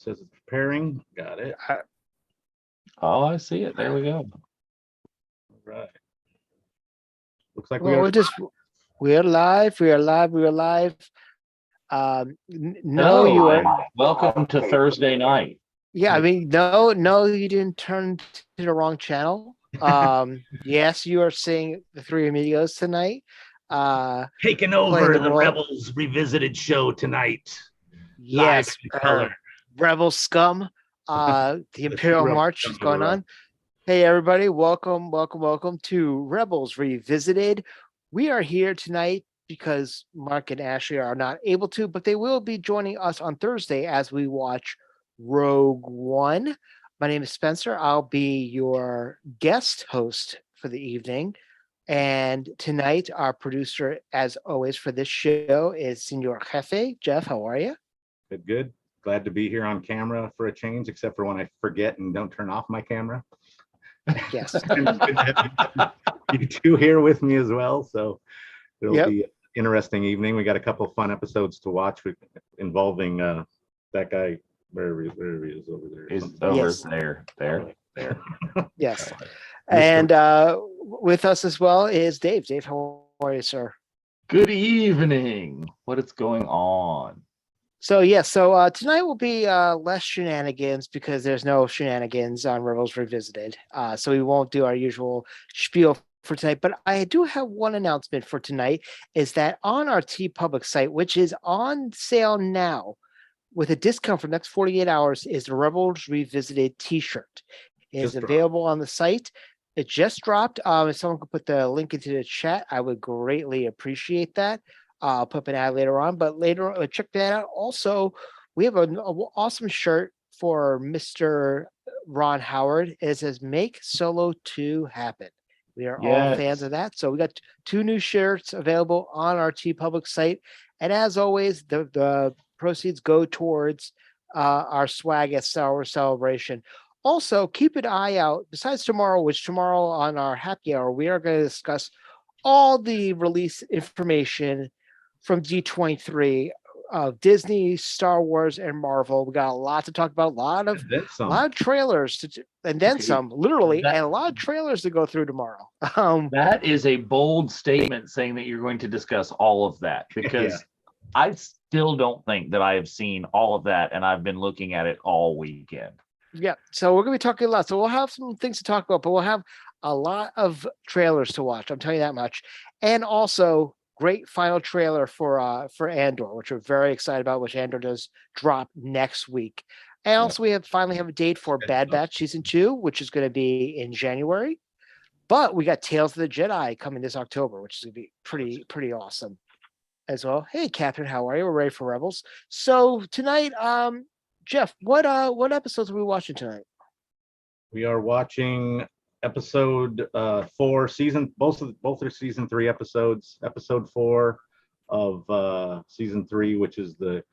says it's preparing. Got it. Oh, I see it. There we go. All right. Looks like Well, we're live. We are live. We are live. No, you are. Welcome to Thursday night. Yeah, I mean, no, you didn't turn to the wrong channel. Yes, you are seeing the Three Amigos tonight. Taking over the Rebels Revisited show tonight. Yes, color. Rebel scum. The Imperial March is going on. Hey, everybody, welcome to Rebels Revisited. We are here tonight because Mark and Ashley are not able to, but they will be joining us on Thursday as we watch Rogue One. My name is Spencer. I'll be your guest host for the evening. And tonight, our producer, as always, for this show is Senor Jefe. Jeff, how are you? Good. Glad to be here on camera for a change, except for when I forget and don't turn off my camera. Yes. You two here with me as well, so it'll be an interesting evening. We got a couple of fun episodes to watch involving that guy where he is over there. He's over there. Yes. And with us as well is Dave. Dave, how are you, sir? Good evening. What is going on? So tonight will be less shenanigans because there's no shenanigans on Rebels Revisited. So we won't do our usual spiel for tonight. But I do have one announcement for tonight, is that on our TeePublic site, which is on sale now with a discount for the next 48 hours, is the Rebels Revisited t-shirt. It is available on the site. It just dropped. If someone could put the link into the chat, I would greatly appreciate that. I'll put up an ad later on, but later, check that out. Also, we have an awesome shirt for Mr. Ron Howard. It says "Make Solo 2 Happen." We are all fans of that. So we got 2 new shirts available on our TeePublic site. And as always, the proceeds go towards our swag at Star Wars Celebration. Also, keep an eye out. Besides tomorrow, which tomorrow on our happy hour, we are going to discuss all the release information from D23 of Disney, Star Wars, and Marvel. We got a lot to talk about, a lot of trailers and then some, literally, and a lot of trailers to go through tomorrow. That is a bold statement, saying that you're going to discuss all of that, because I still don't think that I have seen all of that, and I've been looking at it all weekend. Yeah, so we're going to be talking a lot. So we'll have some things to talk about, but we'll have a lot of trailers to watch. I'm telling you that much. And also, great final trailer for Andor, which we're very excited about, which Andor does drop next week. And also, we finally have a date for Bad Batch Season 2, which is going to be in January. But we got Tales of the Jedi coming this October, which is going to be pretty awesome as well. Hey, Catherine, how are you? We're ready for Rebels. So tonight, Jeff, what episodes are we watching tonight? We are watching episode 4, both are season 3 episodes. Episode 4 of season 3, which is the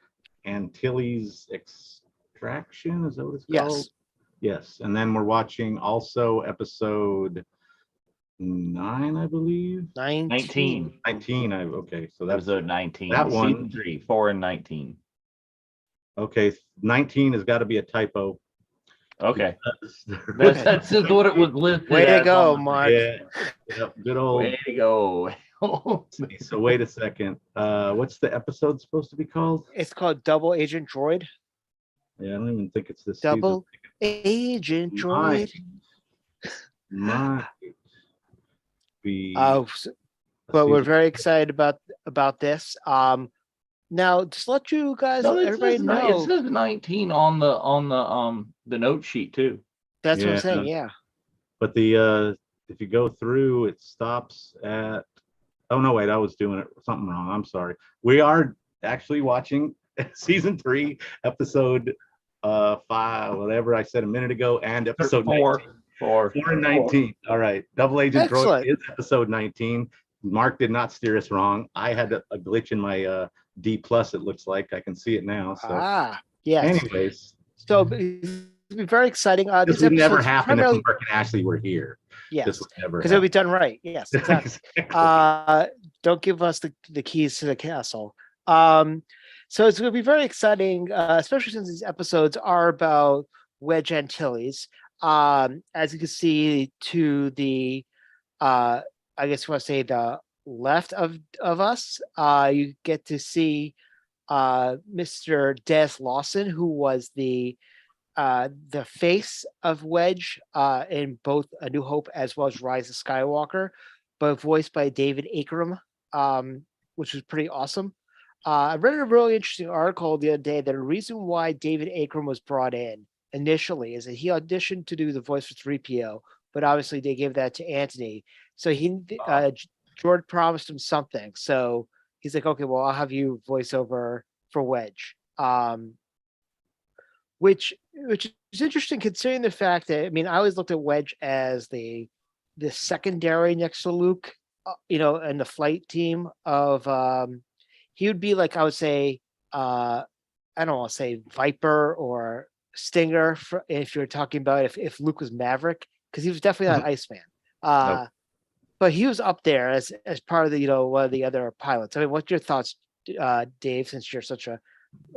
Antilles Extraction. Is that what it's called? Yes. And then we're watching also episode 9, I believe. 19. Okay, so that's episode 19. That one. Season 3, 4 and 19. Okay, 19 has got to be a typo. Okay. That's just what it was listed. Way to go, Mark. Yeah, good old. Way to go. So wait a second. What's the episode supposed to be called? It's called Double Agent Droid. Yeah, I don't even think it's this Double Agent Droid. Might be. But we're very excited about this. Now, just let you guys, everybody know. It says 19 on the note sheet too. That's what I'm saying. Yeah. But if you go through, it stops at. Oh no! Wait, I was doing something wrong. I'm sorry. We are actually watching season 3, episode 5, whatever I said a minute ago, and episode 4 and 19. All right, Double Agent Droid is episode 19. Mark did not steer us wrong. I had a glitch in my D+, it looks like. I can see it now. So. Yes. Anyways. So it'll be very exciting. This would never happen if Mark and Ashley were here. Yes. Because it'll be done right. Yes, exactly. Don't give us the keys to the castle. So it's going to be very exciting, especially since these episodes are about Wedge Antilles. As you can see to the, I guess you want to say the left of us, you get to see Mr. Des Lawson, who was the face of Wedge in both A New Hope as well as Rise of Skywalker, but voiced by David Akram, which was pretty awesome. I read a really interesting article the other day that the reason why David Akram was brought in initially is that he auditioned to do the voice for 3PO, but obviously they gave that to Anthony. So George promised him something. So he's like, okay, well, I'll have you voice over for Wedge. Which is interesting considering the fact that, I mean, I always looked at Wedge as the secondary next to Luke, and the flight team of he would be like, I would say, I don't want to say Viper or Stinger if you're talking about if Luke was Maverick, because he was definitely not Iceman. Nope. But he was up there as part of the one of the other pilots. I mean, what's your thoughts, Dave? Since you're such a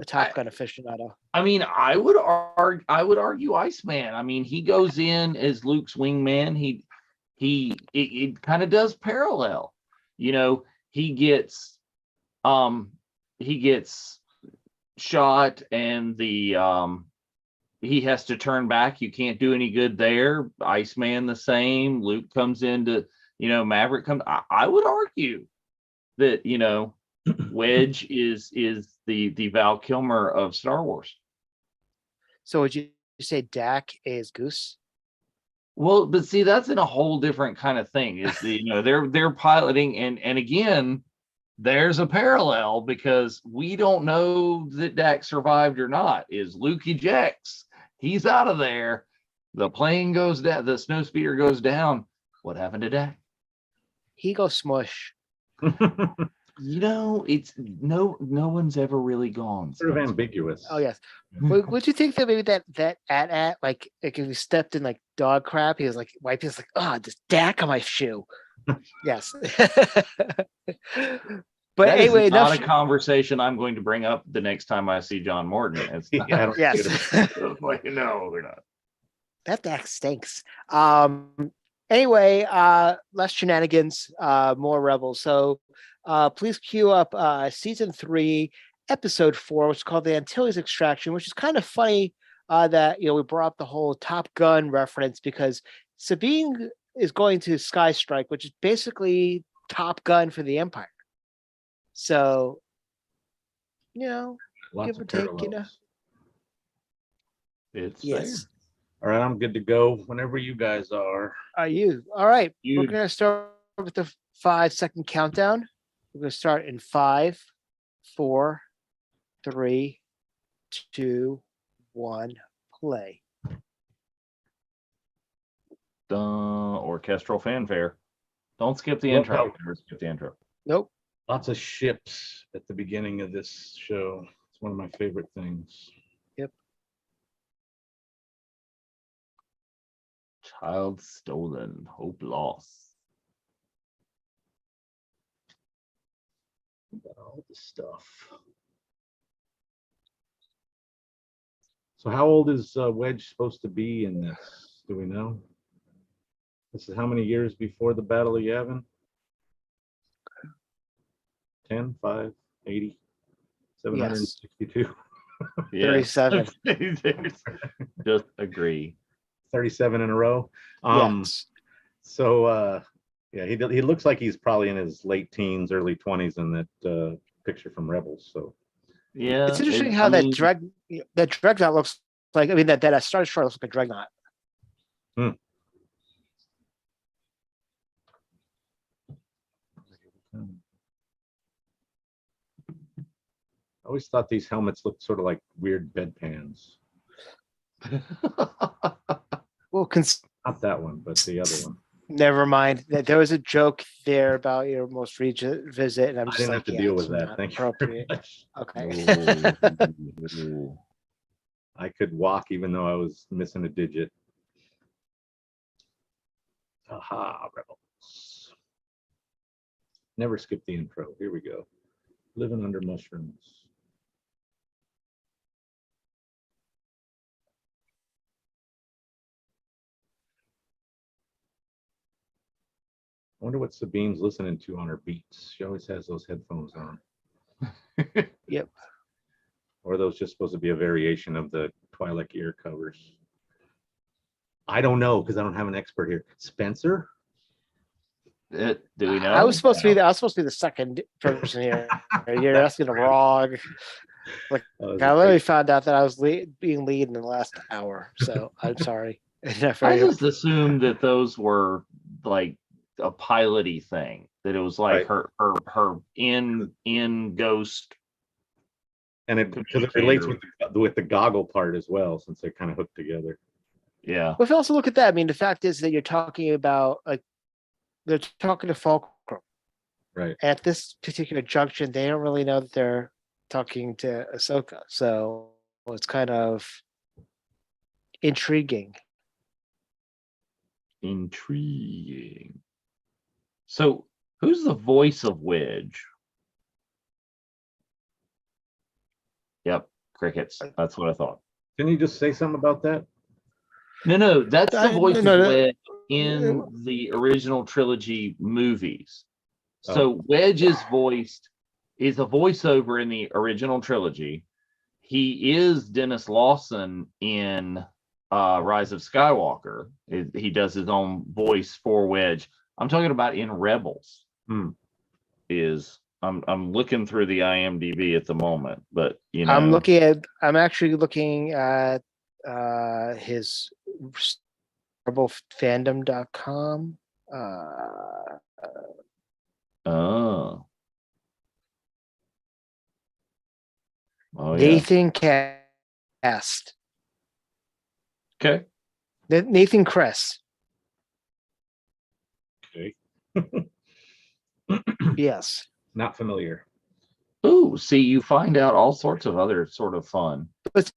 Top Gun aficionado. I mean, I would argue Iceman. I mean, he goes in as Luke's wingman. It kind of does parallel. He gets shot and he has to turn back. You can't do any good there. Iceman the same. Luke comes into, Maverick comes. I would argue that, Wedge is the Val Kilmer of Star Wars. So would you say Dak is Goose? Well, but see, that's in a whole different kind of thing. Is they're piloting, and again, there's a parallel because we don't know that Dak survived or not. Is Luke ejects? He's out of there. The plane goes down. The snowspeeder goes down. What happened to Dak? He goes smush. It's no one's ever really gone. Sort of ambiguous. Oh yes. Would you think that maybe that at like if he stepped in like dog crap, he was like wipe his like, oh, this Dak on my shoe. Yes. But that anyway, is not a conversation I'm going to bring up the next time I see John Morton. It's not, yes. No, we're not. That Dak stinks. Anyway, less shenanigans, more rebels. So please queue up season 3, episode 4, which is called the Antilles Extraction, which is kind of funny that we brought up the whole Top Gun reference because Sabine is going to Sky Strike, which is basically Top Gun for the Empire. So, Lots give or of take, parallels. It's yes. All right, I'm good to go whenever you guys are. Are you? All right. We're going to start with the 5-second countdown. We're going to start in 5, 4, 3, 2, 1, play. Orchestral fanfare. Don't skip the Love intro. how- Never skip the intro. Nope. Lots of ships at the beginning of this show. It's one of my favorite things. Yep. Child stolen, hope lost. Got all the stuff. So how old is Wedge supposed to be in this? Do we know? This is how many years before the Battle of Yavin? 10, 5, 80, 762. Yes. 37. Just agree. 37 in a row. Yes. So yeah, he looks like he's probably in his late teens, early 20s in that picture from Rebels. So Yeah. It's interesting how that dreadnought looks like. I mean, that Star Destroyer looks like a dreadnought. I always thought these helmets looked sort of like weird bedpans. Well, Not that one, but the other one. never mind. There was a joke there about your most recent visit, and I'm I just didn't like, have to yeah, deal it's with that. not Thank you very appropriate. much. Okay. Ooh. I could walk even though I was missing a digit. Aha, Rebels. Never skip the intro. Here we go. Living under mushrooms. wonder what Sabine's listening to on her beats. She always has those headphones on. Yep. Or are those just supposed to be a variation of the Twi'lek ear covers? I don't know because I don't have an expert here. Spencer? Do we know? I was supposed to be the second person here. You're asking the wrong. I literally found out that I was being lead in the last hour, so I'm sorry. I just assumed that those were like a piloty thing. That it was like her in Ghost. And because it relates with the goggle part as well, since they're kind of hooked together. Yeah. Well, if you also look at that, I mean, the fact is that you're talking about they're talking to Fulcrum. Right. At this particular junction, they don't really know that they're talking to Ahsoka, so it's kind of intriguing. So, who's the voice of Wedge? Yep, crickets. That's what I thought. Didn't you just say something about that? No, that's the voice of Wedge in no. the original trilogy movies. So Wedge is a voiceover in the original trilogy. He is Dennis Lawson in Rise of Skywalker. He does his own voice for Wedge. I'm talking about in Rebels. I'm looking through the IMDb at the moment, but you know, I'm actually looking at his rebelfandom.com. Oh, Nathan Cast. Okay. Nathan Kress. Okay. Yes. Not familiar. Oh, see, you find out all sorts of other sort of fun. But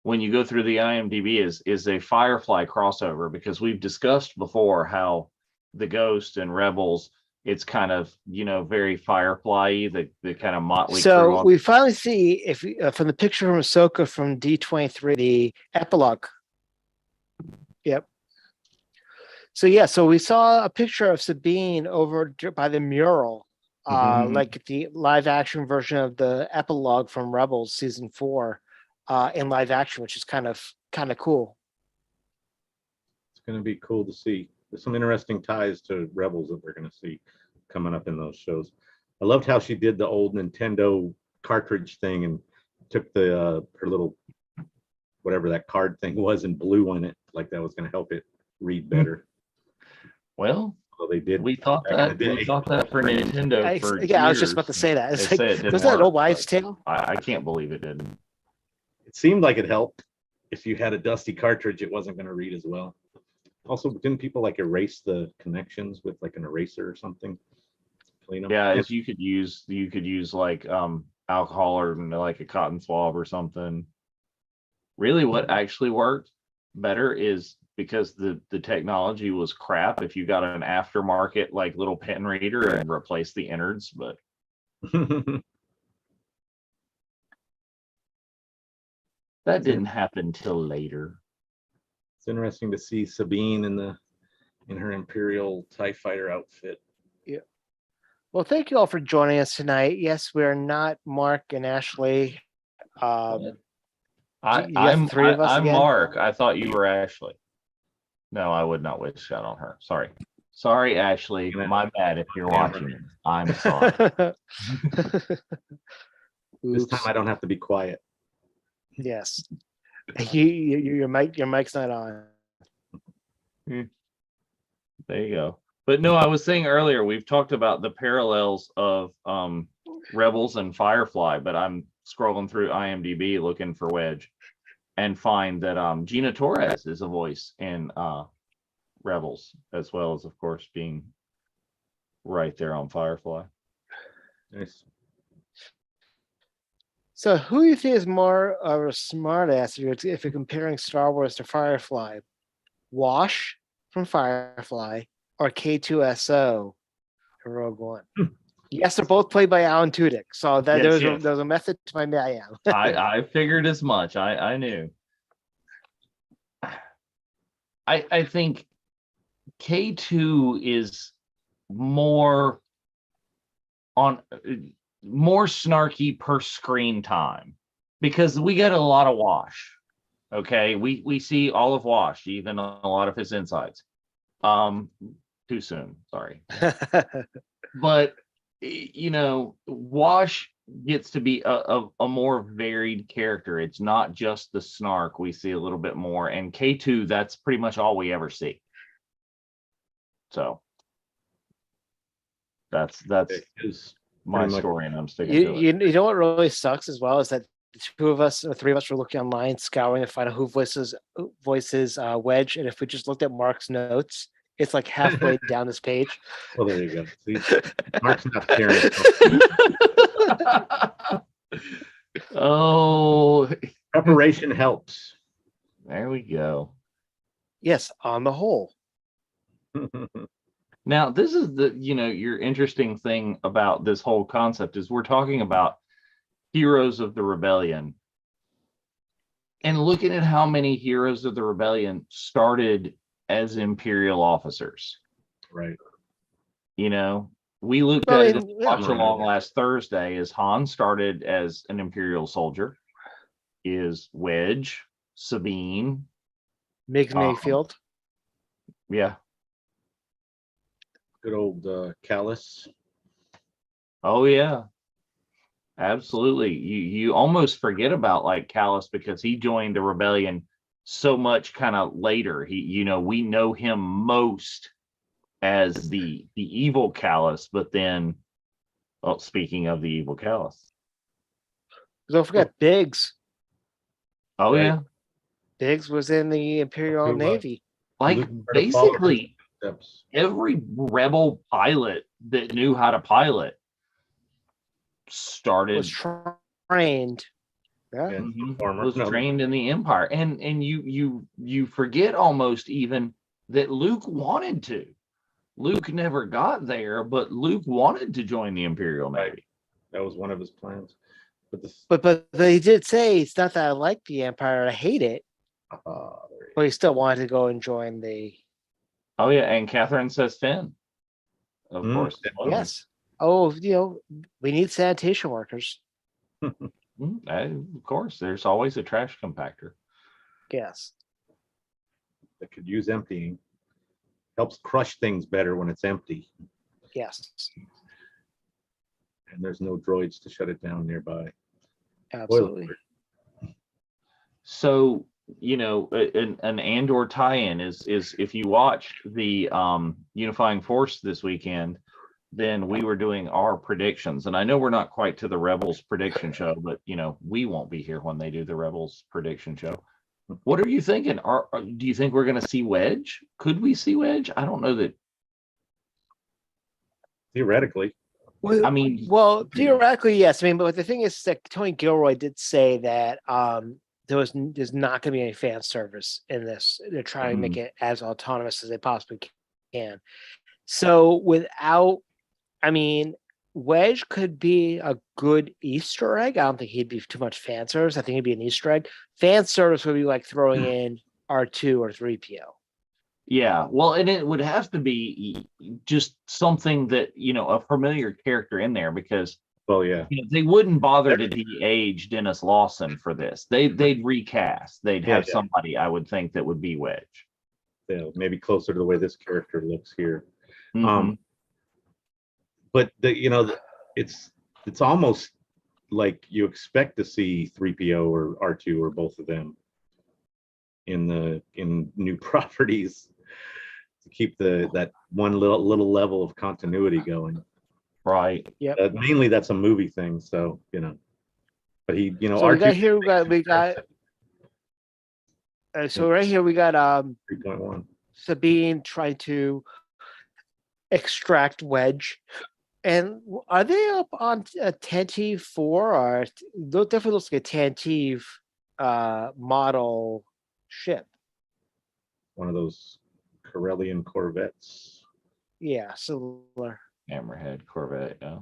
when you go through the IMDb is a Firefly crossover, because we've discussed before how the Ghost and Rebels, it's kind of, very Firefly-y, the kind of motley crew. So we finally see, from the picture from Ahsoka from D23, the epilogue. Yep. So we saw a picture of Sabine over by the mural, like the live action version of the epilogue from Rebels season 4, in live action, which is kind of cool. It's going to be cool to see. There's some interesting ties to Rebels that we're going to see coming up in those shows. I loved how she did the old Nintendo cartridge thing and took her little whatever that card thing was and blew on it, like that was going to help it read better. Well, they did. We thought that for Nintendo. I years. was just about to say that. It's like, was that an old wives' tale? I can't believe it didn't. It seemed like it helped. If you had a dusty cartridge, it wasn't going to read as well. Also, didn't people like erase the connections with like an eraser or something? Clean them? Yeah, if you could use like alcohol or like a cotton swab or something. Really, what actually worked better is, because the technology was crap, if you got an aftermarket like little pen reader and replace the innards, but that didn't happen till later. It's interesting to see Sabine in her Imperial TIE fighter outfit. Yeah. Well, thank you all for joining us tonight. Yes, we're not Mark and Ashley. I'm again? Mark. I thought you were Ashley. No, I would not wish that on her. Sorry, Ashley. My bad if you're watching. I'm sorry. This time I don't have to be quiet. Yes. Your mic's not on. There you go. But no, I was saying earlier, we've talked about the parallels of Rebels and Firefly, but I'm scrolling through IMDb looking for Wedge and find that Gina Torres is a voice in Rebels, as well as, of course, being right there on Firefly. Nice. So who do you think is more of a smart ass if you're comparing Star Wars to Firefly? Wash from Firefly or K2SO from Rogue One? Yes, they're both played by Alan Tudyk. So that Yes, there was a method to my mayhem. I figured as much. I knew. I think K2 is more on more snarky per screen time because we get a lot of Wash. Okay, we see all of Wash, even a lot of his insides. Too soon, sorry. But Wash gets to be a more varied character. It's not just the snark. We see a little bit more, and K2, that's pretty much all we ever see. So that's It is my pretty much- story, and I'm sticking to it. You know what really sucks as well is that the two of us or three of us were looking online, scouring to find out who voices Wedge, and if we just looked at Mark's notes, it's like halfway down this page. Well, there you go. See, Mark's not caring. Oh, Preparation helps. there we go. Yes, on the whole. Now, this is your interesting thing about this whole concept is we're talking about heroes of the rebellion and looking at how many heroes of the rebellion started as Imperial officers. Right. We looked Well, at I it mean, in Watch yeah. Along last Thursday as Han started as an Imperial soldier, is Wedge, Sabine, Mig Mayfield. yeah. Good old Callus. Oh yeah. Absolutely. You almost forget about like Callus because he joined the rebellion so much kind of later. We know him most as the evil Callus, but then speaking of the evil Callus. Don't forget Biggs. Oh Right. yeah. Biggs was in the Imperial Who, Navy. Like Luke tried to follow basically Steps. every rebel pilot that knew how to pilot started Was trained. Yeah. Yeah, Mhm. former. was No. trained in the Empire, and you forget almost even that Luke wanted to. Luke never got there, but Luke wanted to join the Imperial Right. Navy. That was one of his plans. But this, But they did say it's not that I like the Empire, I hate it, there but he still wanted to go and join the. Oh yeah, and Catherine says Finn, of Mm, course. as well. Yes. Oh, we need sanitation workers. Of course, there's always a trash compactor. Yes. that could use emptying. Helps crush things better when it's empty, Yes. and there's no droids to shut it down nearby. Absolutely. So an Andor tie-in is if you watched the Unifying Force this weekend, then we were doing our predictions, and I know we're not quite to the Rebels prediction show, but we won't be here when they do the Rebels prediction show. What are you thinking? Do you think we're going to see Wedge? Could we see Wedge? I don't know that. Theoretically, I mean, Well, theoretically, yes. I mean, but the thing is that Tony Gilroy did say that there's not going to be any fan service in this. They're trying to make it as autonomous as they possibly can. So Wedge could be a good Easter egg. I don't think he'd be too much fan service. I think he'd be an Easter egg. Fan service would be like throwing in R2 or 3PO. yeah, well, and it would have to be just something that a familiar character in there, because well, yeah, they wouldn't bother to de-age Dennis Lawson for this. They'd recast. They'd have somebody, I would think, that would be Wedge. yeah, maybe closer to the way this character looks here. Mhm. But it's almost like you expect to see 3PO or R2 or both of them in new properties to keep that one little level of continuity going. Right. Yep. Mainly that's a movie thing, so but he So R2 we got here. We got. So right here we got 3.1. Sabine trying to extract Wedge. And are they up on a Tantive 4 or that definitely looks like a Tantive model ship? One of those Corellian Corvettes. Yeah, similar. Hammerhead Corvette. Yeah.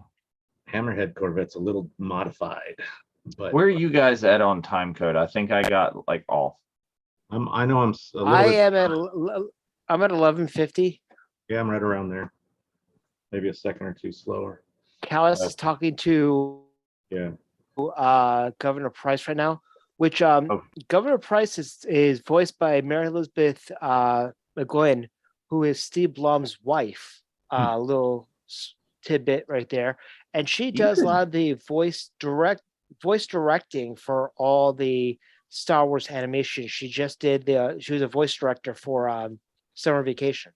Hammerhead Corvette's a little modified, but Where are you guys at on time code? I think I got like off. I know a little I bit. am at I'm at 1150. Yeah, I'm right around there. Maybe a second or two slower. Callis is talking to Yeah. Governor Price right now, which Oh. Governor Price is voiced by Mary Elizabeth McGlynn, who is Steve Blum's wife. Little tidbit right there, and she does a lot of the voice directing for all the Star Wars animation. She just did she was a voice director for Summer Vacation.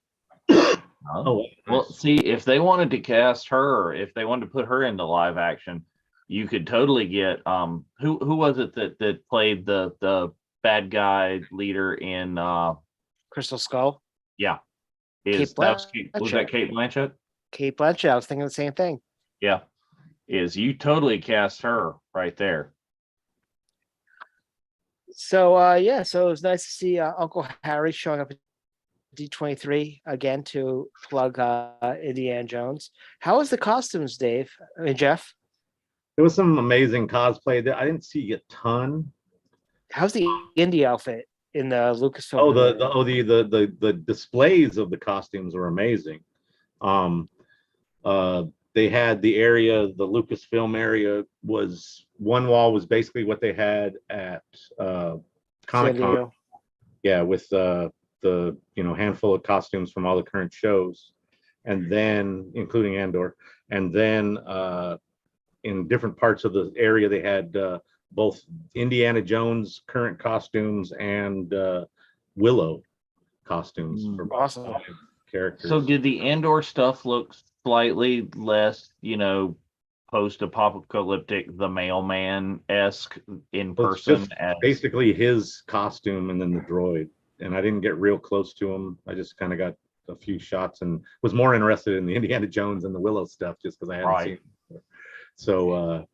Oh, well, see, if they wanted to cast her, if they wanted to put her into live action, you could totally get who was it that played the bad guy leader in Crystal Skull. Yeah. Was that Kate Blanchett? Kate Blanchett. I was thinking the same thing. Yeah. You totally cast her right there. So yeah, so it was nice to see Uncle Harry showing up at D23 again to plug Indiana Jones. How was the costumes, Dave? I mean, Jeff? There was some amazing cosplay there. I didn't see a ton. How's the Indy outfit in the Lucasfilm? Oh, the displays of the costumes were amazing. They had the area, the Lucasfilm area was one wall was basically what they had at Comic-Con. Yeah, with the handful of costumes from all the current shows, and then including Andor, and then in different parts of the area they had both Indiana Jones current costumes and Willow costumes for awesome characters. So did the Andor stuff look slightly less, post-apocalyptic, the mailman-esque in person? Basically his costume and then the droid. And I didn't get real close to him. I just kind of got a few shots and was more interested in the Indiana Jones and the Willow stuff just because I hadn't seen it before. So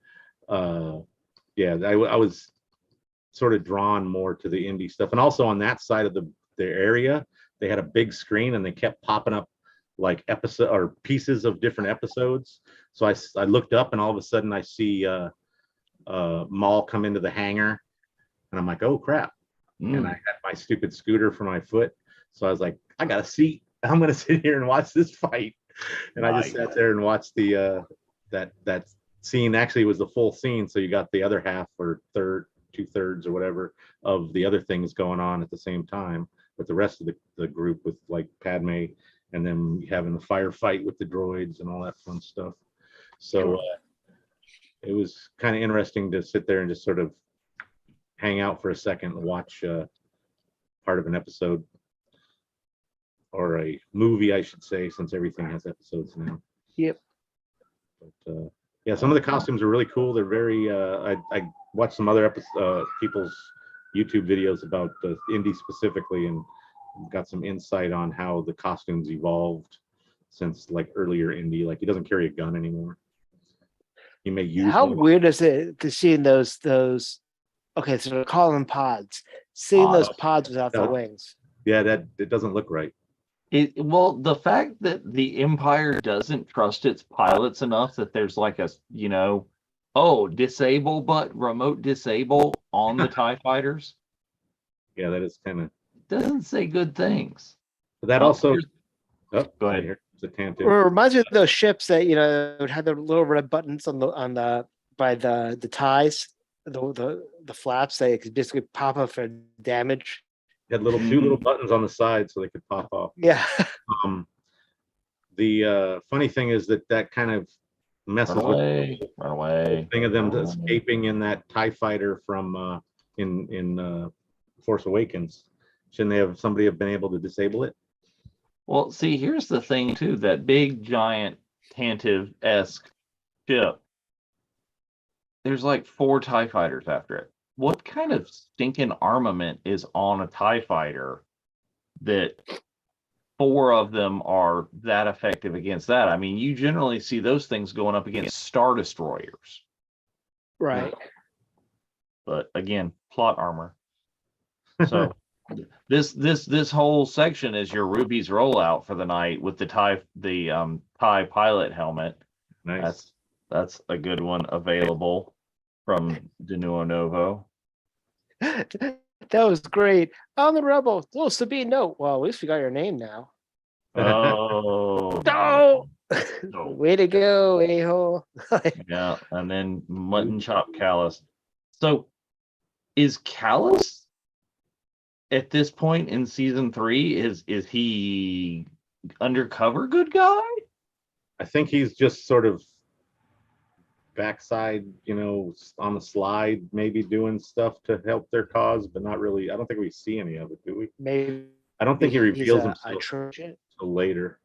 yeah, I was sort of drawn more to the indie stuff. And also on that side of the area, they had a big screen and they kept popping up like episode or pieces of different episodes. So I looked up and all of a sudden I see Maul come into the hangar and I'm like, oh crap. And I had my stupid scooter for my foot. So I was like, I got a seat. I'm going to sit here and watch this fight. And I just sat there and watched the that scene. Actually, it was the full scene. So you got the other half or two-thirds or whatever of the other things going on at the same time with the rest of the group with like Padme and then having the firefight with the droids and all that fun stuff. So it was kind of interesting to sit there and just sort of hang out for a second and watch part of an episode or a movie, I should say, since everything has episodes now. Yep. But yeah, some of the costumes are really cool. They're very. I watched some other people's YouTube videos about indie specifically, and got some insight on how the costumes evolved since like earlier indie. Like he doesn't carry a gun anymore. He may use. How weird is it to see those? Okay, so they're calling them pods. Seeing those pods without the wings. Yeah, it doesn't look right. Well, the fact that the Empire doesn't trust its pilots enough that there's like a, disable but remote disable on the TIE fighters. Yeah, that is kind of doesn't say good things. That also. Go ahead. It's a Tantive. It reminds me of those ships that had the little red buttons on the by the ties, the flaps. They could basically pop up for damage. Had two little buttons on the side so they could pop off. Yeah. The funny thing is that kind of messes with the whole thing of them escaping in that TIE fighter from in Force Awakens. Shouldn't they have been able to disable it? Well, see, here's the thing too. That big giant Tantive-esque ship. There's like 4 TIE fighters after it. What kind of stinking armament is on a TIE fighter that 4 of them are that effective against that? I mean, you generally see those things going up against Star Destroyers. Right. But again, plot armor. So this whole section is your Ruby's rollout for the night with the TIE pilot helmet. Nice. That's a good one available from De Nuevo Novo. That was great. I'm the rebel. Oh, Sabine, no. Well, at least we got your name now. Oh, No. no. Way to go, a-hole. Yeah, and then mutton chop Callus. So is Callus at this point in season 3? Is he undercover good guy? I think he's just sort of backside, on the slide, maybe doing stuff to help their cause, but not really. I don't think we see any of it, do we? Maybe I don't think he he's reveals a himself Trojan. until later.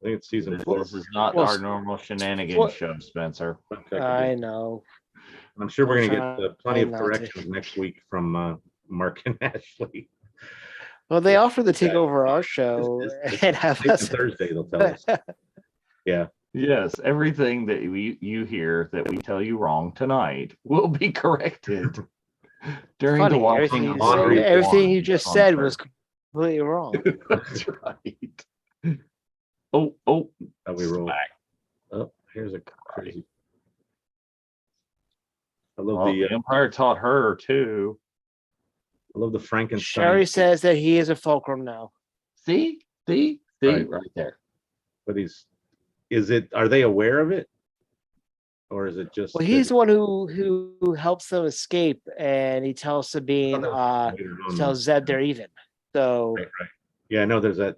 I think it's season 4. This is not Well, our normal shenanigans what- show, Spencer. I know. I'm sure we're I'll going to get plenty try of not to. corrections next week from Mark and Ashley. Well, they offered to take over our show and have Maybe us. Thursday they'll tell us. Yeah. Yes, everything that you hear that we tell you wrong tonight will be corrected during Funny, the watching. everything you just on said was Thursday. completely wrong. That's right. Oh, How we roll. smack. Oh, here's a crazy. I love Well, the Empire taught her too. the Frankenstein. Sherry says that he is a fulcrum now. See, Right. right there. But are they aware of it? Or is it just Well, he's the one who helps them escape, and he tells Sabine, later on, tells Zeb they're even. So right. Yeah, I know there's that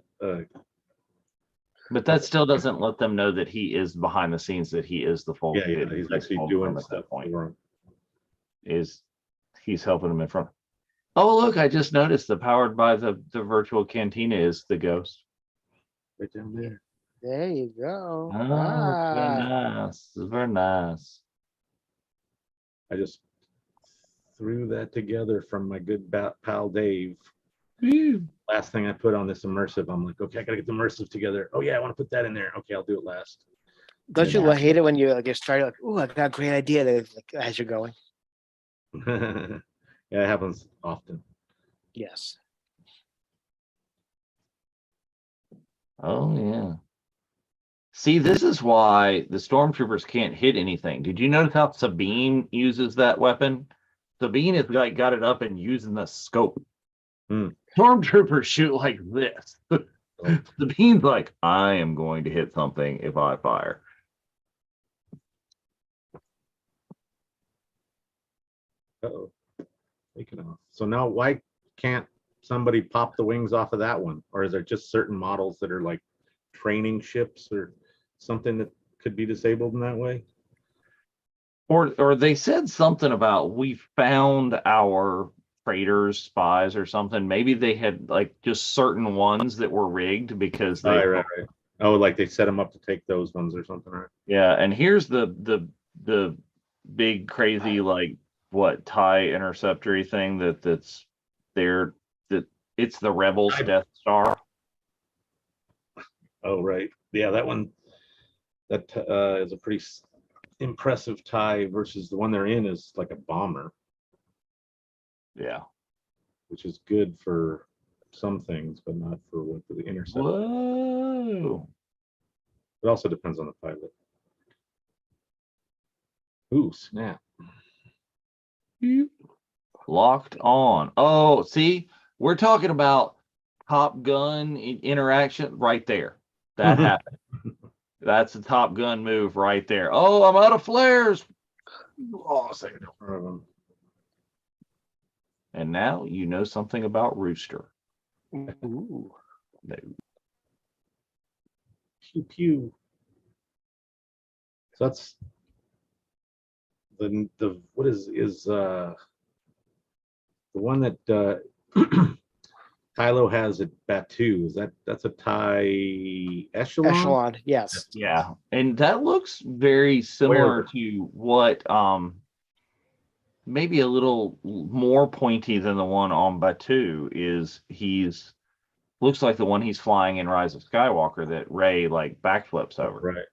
But that still doesn't let them know that he is behind the scenes, that he is the folk. yeah, he's actually doing at stuff that point. for him. He's helping him in front. Oh, look, I just noticed the powered by the virtual cantina is the ghost. Right down there. there you go. Oh, very nice. Very nice. I just threw that together from my good pal Dave. Woo. Last thing I put on this immersive, I'm like, okay, I gotta get the immersive together. Oh yeah, I want to put that in there. Okay, I'll do it last. Don't you hate it when you get started like, oh, I got a great idea as you're going? Yeah, it happens often. Yes. Oh, yeah. See, this is why the stormtroopers can't hit anything. Did you notice how Sabine uses that weapon? Sabine has got it up and using the scope. Stormtroopers shoot like this. Sabine's like, I am going to hit something if I fire. Uh-oh. Taking off. So now why can't somebody pop the wings off of that one? Or is there just certain models that are like training ships or something that could be disabled in that way? Or they said something about we found our traitors, spies, or something. Maybe they had like just certain ones that were rigged because they Right. Oh, like they set them up to take those ones or something, right? Yeah, and here's the big crazy like what TIE interceptory thing that's there, that it's the Rebels Death Star. Oh, right. Yeah, that one that is a pretty impressive TIE versus the one they're in is like a bomber. Yeah. Which is good for some things, but not for what the intercept. Whoa. It also depends on the pilot. Ooh, snap. Locked on. Oh, see, we're talking about Top Gun interaction right there. That happened. That's a Top Gun move right there. Oh, I'm out of flares. Awesome. And now you know something about Rooster. Ooh. No. Pew pew. So that's the what is the one that Kylo has at Batu? That's a TIE Echelon? Echelon, yes. Yeah, and that looks very similar to what maybe a little more pointy than the one on Batu is. He's looks like the one he's flying in Rise of Skywalker that Rey like backflips over. Right.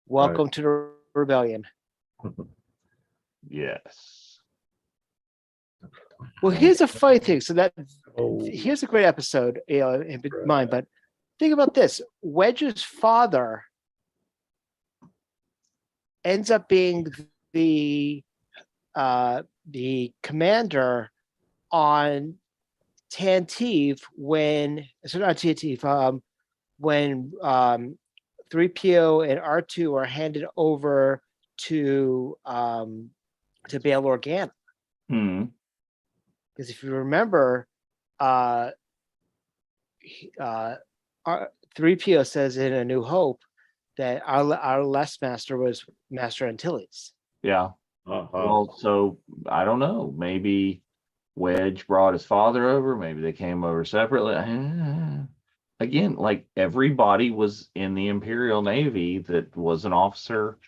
Welcome to the rebellion. Yes. Well, here's a funny thing. So here's a great episode, in mind. But think about this: Wedge's father ends up being the the commander on Tantive when not Tantive, when 3PO and R2 are handed over to Bail Organa. Hmm. Because if you remember, 3PO says in A New Hope that our last master was Master Antilles. Yeah. Uh-huh. Well, so I don't know. Maybe Wedge brought his father over. Maybe they came over separately. Again, like everybody was in the Imperial Navy that was an officer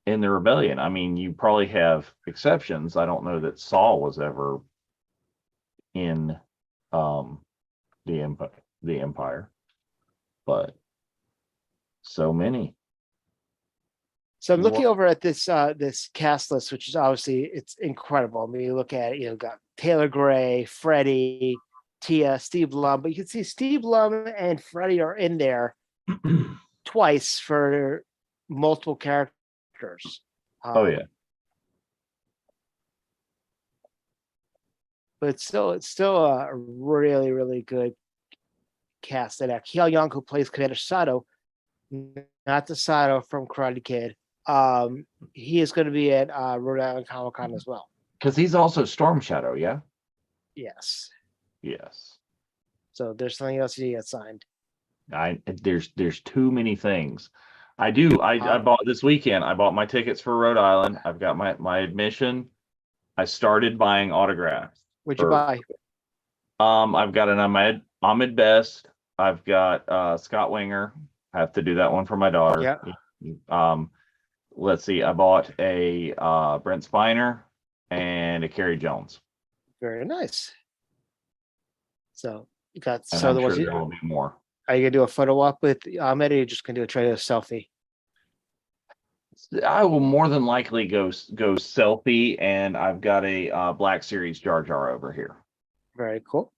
in the rebellion. I mean, you probably have exceptions. I don't know that Saul was ever in the Empire, but so many. So I'm looking over at this this cast list, which is obviously it's incredible. I mean, you look at it, got Taylor Gray, Freddie, Tia, Steve Blum, but you can see Steve Blum and Freddie are in there twice for multiple characters. Oh yeah. But it's still a really, really good cast. And Kiel Young, who plays Commander Sato, not the Sato from Karate Kid. He is going to be at Rhode Island Comic Con as well. Because he's also Storm Shadow, yeah? Yes. Yes. So there's something else you get signed. There's too many things. I bought this weekend. I bought my tickets for Rhode Island. I've got my admission. I started buying autographs. What'd you buy? I've got an Ahmed Best. I've got Scott Winger. I have to do that one for my daughter. Yeah. Let's see. I bought a Brent Spiner and a Kerry Jones. Very nice. So you got And so I'm the sure ones there will be more. Are you gonna do a photo op with Ahmed, or are you just gonna do a trade of selfie? I will more than likely go selfie, and I've got a Black Series Jar Jar over here. Very cool.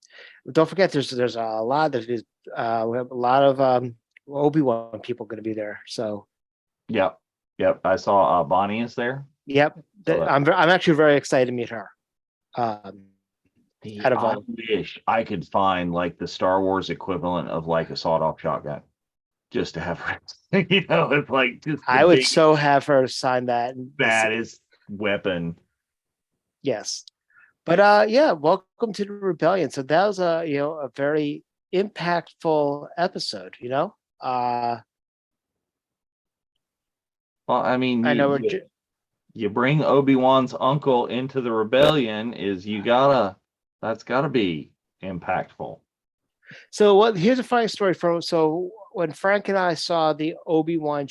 Don't forget, there's a lot. We have a lot of Obi-Wan people going to be there. So. Yep. I saw Bonnie is there. Yep. I'm actually very excited to meet her. I wish I could find like the Star Wars equivalent of like a sawed-off shotgun, just to have her. It's like just I would so have her sign that. Baddest weapon. Yes. But yeah, welcome to the rebellion. So that was a very impactful episode. Well, I mean, I know you bring Obi-Wan's uncle into the rebellion. That's gotta be impactful. So here's a funny story so when Frank and I saw the Obi-Wan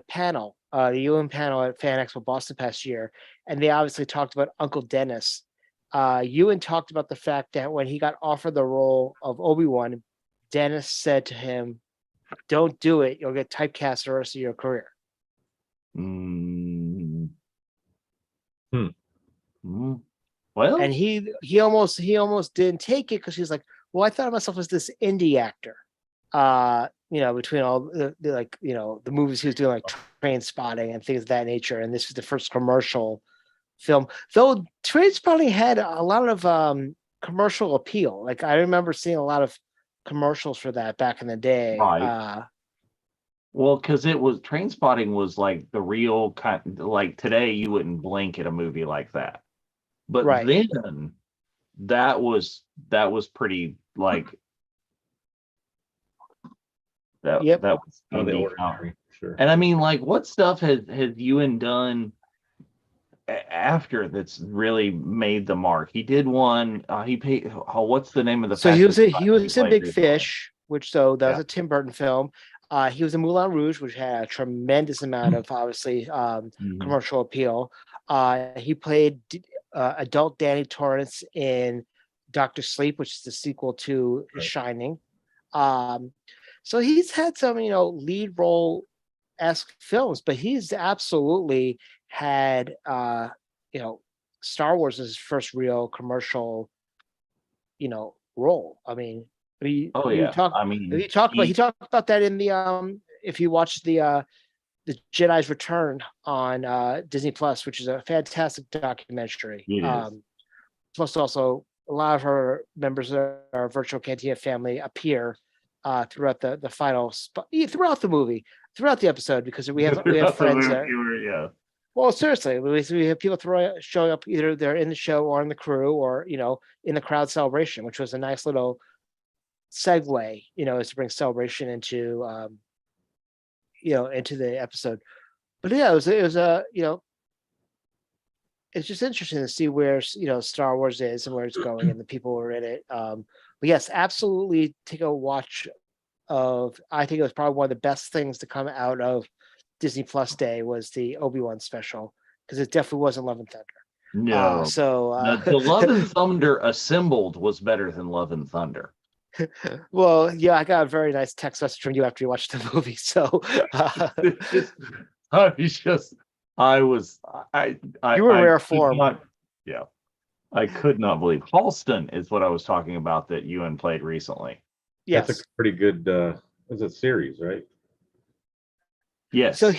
panel, the UN panel at Fan Expo Boston past year, and they obviously talked about Uncle Dennis. Ewan talked about the fact that when he got offered the role of Obi-Wan, Dennis said to him, "Don't do it. You'll get typecast the rest of your career." Well, and he almost didn't take it because he was like, "Well, I thought of myself as this indie actor." Between all the movies he was doing, like Train Spotting and things of that nature, and this was the first commercial film. Though Train Spotting had a lot of commercial appeal. Like I remember seeing a lot of commercials for that back in the day. Right. Well, because Train Spotting was like the real kind. Like today, you wouldn't blink at a movie like that, but then that was pretty like that. Yep. That was ordinary, sure. And I mean, like, what stuff has Ewan done after that's really made the mark? He did one. He paid. What's the name of the? So he was in Big Fish, which that was a Tim Burton film. He was in Moulin Rouge, which had a tremendous amount of obviously commercial appeal. He played adult Danny Torrance in Doctor Sleep, which is the sequel to Shining. So he's had some, lead role-esque films, but he's absolutely had, Star Wars as his first real commercial, role. I mean, he talked about that in the if you watch the The Jedi's Return on Disney Plus, which is a fantastic documentary. It is. Plus, also a lot of her members of our virtual Cantina family appear throughout the final throughout the movie, throughout the episode, because we have friends there. Yeah. Well, seriously, we have people showing up, either they're in the show or in the crew, or in the crowd celebration, which was a nice little segue, is to bring celebration into into the episode. But yeah, it was it's just interesting to see where Star Wars is and where it's going and the people who are in it. But yes, absolutely take a watch of. I think it was probably one of the best things to come out of Disney Plus Day was the Obi-Wan special, because it definitely wasn't Love and Thunder. No. The Love and Thunder assembled was better than Love and Thunder. Well, yeah, I got a very nice text message from you after you watched the movie. So you were in rare form. I could not believe Halston is what I was talking about that Ewan played recently. Yes, that's a pretty good. It's a series, right? Yes. So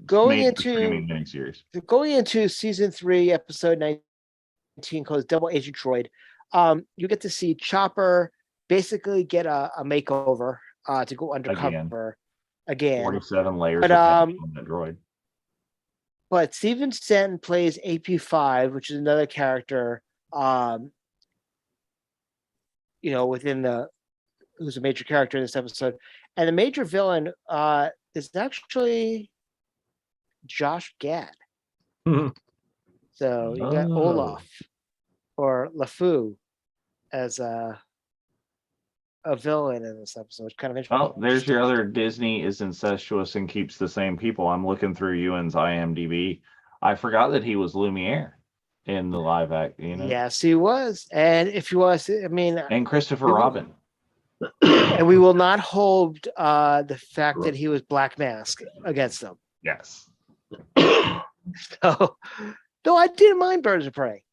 going into season 3, episode 19, called Double Agent Droid, you get to see Chopper basically get a makeover to go undercover again. 47 layers of on that droid. But Steven Stanton plays AP5, which is another character, who's a major character in this episode. And the major villain is actually Josh Gad. Mm-hmm. So you got Olaf or LeFou as a villain in this episode. It's kind of interesting. Oh, there's your other Disney is incestuous and keeps the same people. I'm looking through Ewan's IMDb. I forgot that he was Lumiere in the live act. Yes, he was. And if he was, and Christopher Robin. And we will not hold the fact that he was Black Mask against them. Yes. So, though I didn't mind Birds of Prey.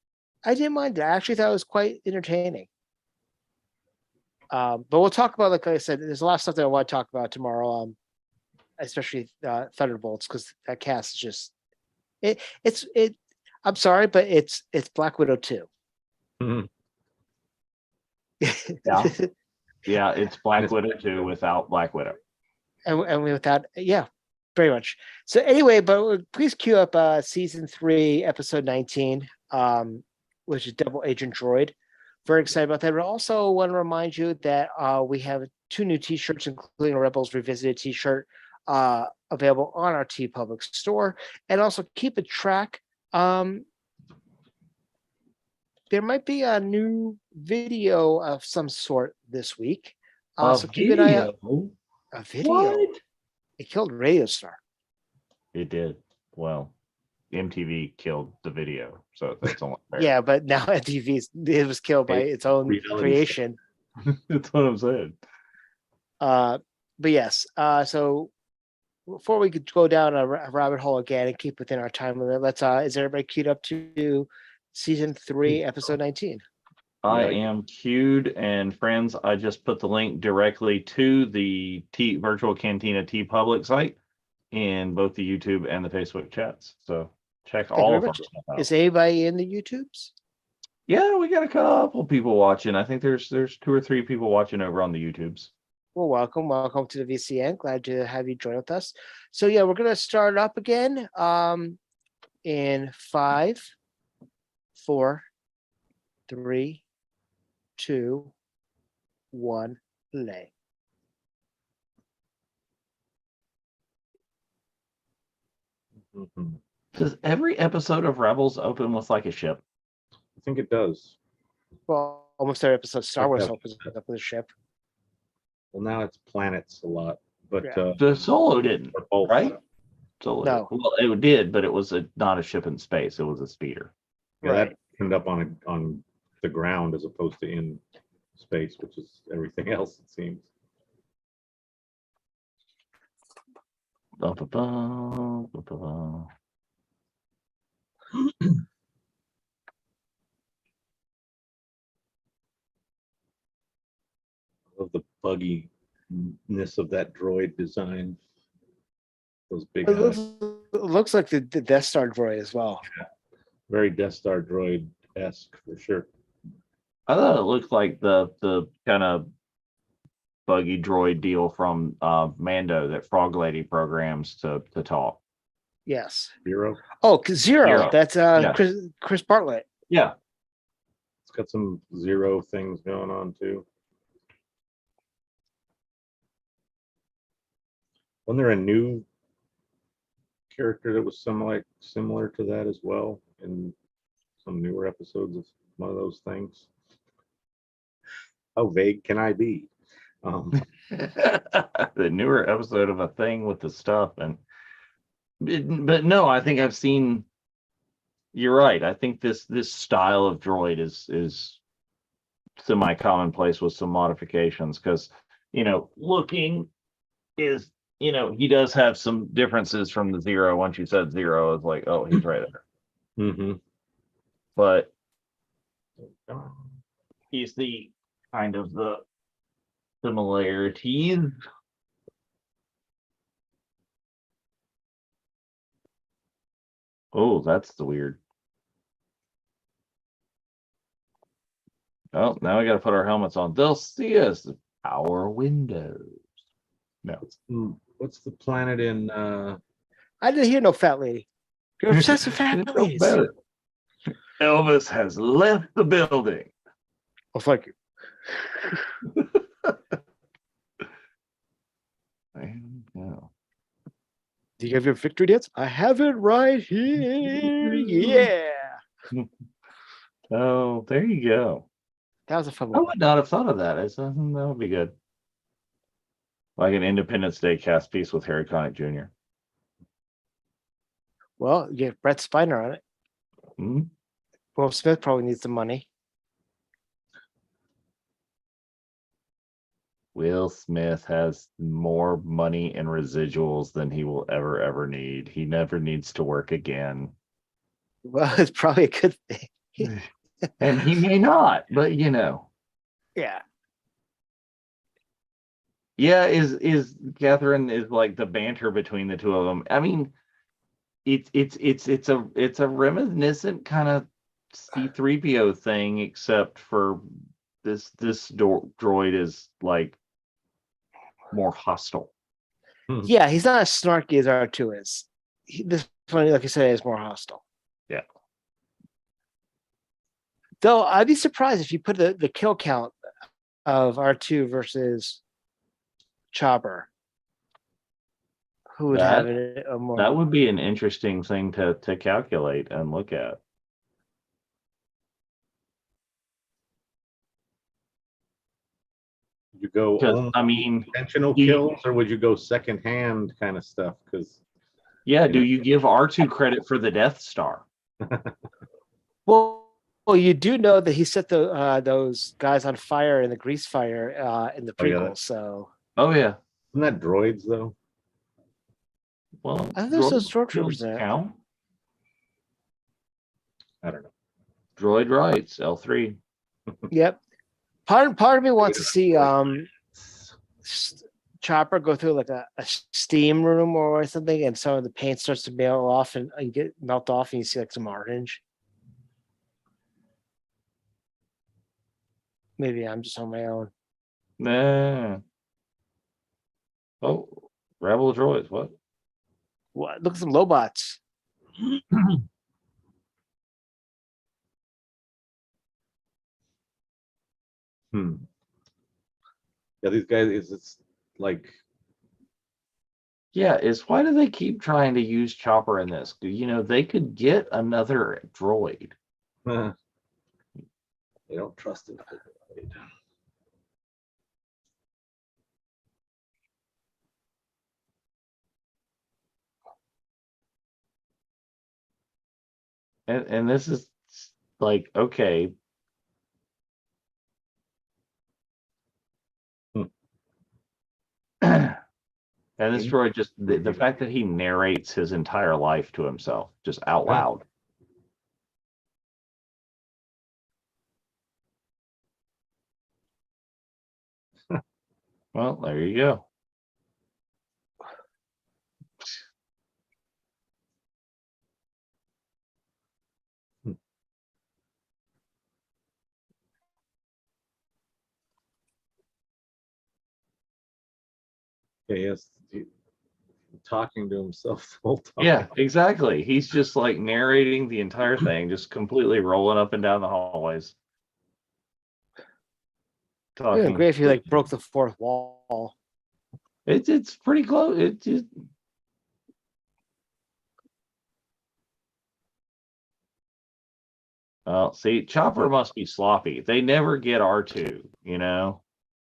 I didn't mind it. I actually thought it was quite entertaining. But we'll talk about, like I said, there's a lot of stuff that I want to talk about tomorrow, especially Thunderbolts, because that cast is just it's I'm sorry, but it's Black Widow 2. Mm-hmm. Yeah, it's Black Widow 2 without Black Widow. And without, yeah, very much. So anyway, but please queue up season 3, episode 19, which is Double Agent Droid. Very excited about that. But also want to remind you that we have 2 new t-shirts, including a Rebels Revisited t-shirt, available on our TeePublic store. And also keep a track. There might be a new video of some sort this week. So keep an eye out. A video? What? It killed Radio Star. It did. Well, MTV killed the video, so that's only fair. Yeah, but now MTV it was killed by its own creation. That's what I'm saying. But yes, so before we could go down a rabbit hole again and keep within our time limit, let's is everybody queued up to season 3, episode 19? I am queued, and friends, I just put the link directly to the Virtual Cantina TeePublic site in both the YouTube and the Facebook chats. So check all of our stuff out. Is anybody in the YouTubes? Yeah, we got a couple people watching. I think there's 2 or 3 people watching over on the YouTubes. Well, welcome to the VCN. Glad to have you join with us. So yeah, we're gonna start up again in 5, 4, 3, 2, 1, play. Mm-hmm. Does every episode of Rebels open with like a ship? I think it does. Well, almost every episode of Star Wars opens up with a ship. Well, now it's planets a lot, but the Solo didn't, right? Solo no. Did. Well, it did, but it was not a ship in space. It was a speeder. Yeah, right. That ended up on the ground as opposed to in space, which is everything else, it seems. Of the bugginess of that droid design. Those big It eyes. looks like the Death Star droid as well. Very Death Star droid-esque for sure. I thought it looked like the kind of buggy droid deal from Mando that Frog Lady programs to talk. Yes. Zero. Oh, Zero. Zero. That's Yeah. Chris Bartlett. Yeah. It's got some Zero things going on too. Wasn't there a new character that was similar to that as well in some newer episodes of one of those things? How vague can I be? The newer episode of a thing with the stuff but no, I think I've seen. You're right. I think this style of droid is semi commonplace with some modifications because looking is he does have some differences from the Zero. Once you said Zero, it's like, oh, he's right there. Mm-hmm. But he's the kind of the similarities. Oh, that's the weird. Oh, now we got to put our helmets on. They'll see us. Our windows. No. What's the planet in? I didn't hear no fat lady. You're obsessed with fat No ladies. better. Elvis has left the building. Oh, thank you. No. Do you have your victory dance? I have it right here. Yeah. Oh, there you go. That was a fun I one. would not have thought of that. That would be good. Like an Independence Day cast piece with Harry Connick Jr. Well, you get Brett Spiner on it. Hmm? Will Smith probably needs the money. Will Smith has more money and residuals than he will ever need. He never needs to work again. Well, it's probably a good thing. And he may not, but Yeah. Yeah, is Catherine is like the banter between the two of them. I mean, it's a reminiscent kind of C-3PO thing, except for this droid is like more hostile. Yeah, he's not as snarky as R2 is. This one, like you said, is more hostile. Yeah. Though I'd be surprised if you put the kill count of R2 versus Chopper. Who would have a more? That would be an interesting thing to calculate and look at. You go intentional kills, or would you go secondhand kind of stuff? Because do you give R2 credit for the Death Star? Well, you do know that he set those guys on fire in the grease fire in the prequels. So. Oh yeah. Isn't that droids though? Well, I think there's those stormtroopers there. Count? I don't know. Droid rights, L3. Yep. Part of me wants to see Chopper go through like a steam room or something, and some of the paint starts to melt off and melt off, and you see like some orange. Maybe I'm just on my own. Nah. Oh, Rebel droids. What? Look at some Lobots. Yeah, these guys it's like. Yeah, why do they keep trying to use Chopper in this? They could get another droid. They don't trust him. And this is like, okay. And this droid just the fact that he narrates his entire life to himself, just out loud. Well, there you go. Yes, talking to himself the whole time. Yeah, exactly. He's just like narrating the entire thing, just completely rolling up and down the hallways. It'd be great if you like broke the fourth wall. It's pretty close. It just see, Chopper must be sloppy. They never get R2, you know.